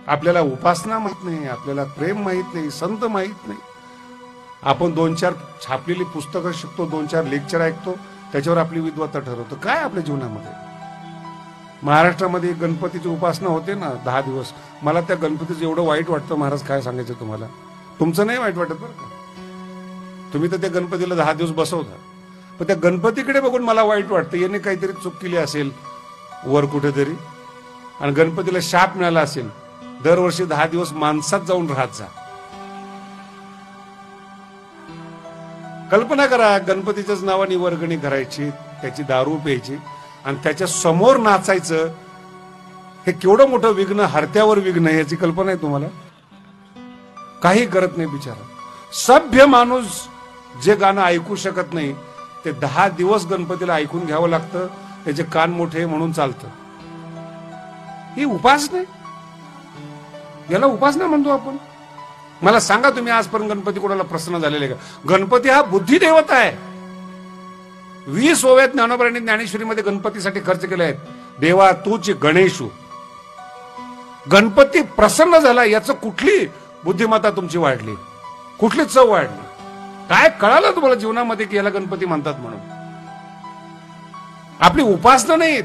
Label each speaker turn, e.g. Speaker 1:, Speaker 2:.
Speaker 1: आपल्याला उपासना माहित नाही, आपल्याला प्रेम माहित नाही, संत माहित नाही. आपण 2-4 छापलेली पुस्तकं शिकतो, 2-4 लेक्चर ऐकतो, त्याच्यावर आपली विद्वत्ता ठरवतो. काय आपल्या जीवनामध्ये? महाराष्ट्रामध्ये गणपतीची उपासना होते ना 10 दिवस. मला त्या गणपतीचं एवढं वाईट वाटतं महाराज, काय सांगायचं तुम्हाला. तुमचं नाही वाईट वाटत बरं का, तुम्ही तर त्या गणपतीला 10 दिवस बसवता, पण त्या गणपतीकडे बघून मला वाईट वाटतं. याने काहीतरी चूक केली असेल वर कुठेतरी, आणि गणपतीला शाप मिळाला असेल. दरवर्षी 10 दिवस माणसात जाऊन राहत जा. कल्पना करा, गणपतीच्याच नावाने वर्गणी करायची, त्याची दारू प्यायची आणि त्याच्या समोर नाचायचं. हे केवढं मोठं विघ्न, हरत्यावर विघ्न आहे. याची कल्पना आहे तुम्हाला? काही करत नाही बिचारा. सभ्य माणूस जे गाणं ऐकू शकत नाही ते 10 दिवस गणपतीला ऐकून घ्यावं लागतं. त्याचे कान मोठे म्हणून चालतं. ही उपासना, याला उपासना म्हणतो आपण. मला सांगा तुम्ही आजपर्यंत गणपती कोणाला प्रसन्न झालेले का? गणपती हा बुद्धी देवता आहे. 20 ओव्यात ज्ञानोबांनी ज्ञानेश्वरीमध्ये गणपतीसाठी खर्च केले आहेत. देवा तूच गणेशू. गणपती प्रसन्न झाला याचं कुठली बुद्धिमत्ता तुमची वाढली, कुठली चव वाढली? काय कळालं तुम्हाला जीवनामध्ये की याला गणपती म्हणतात म्हणून? आपली उपासना नाही,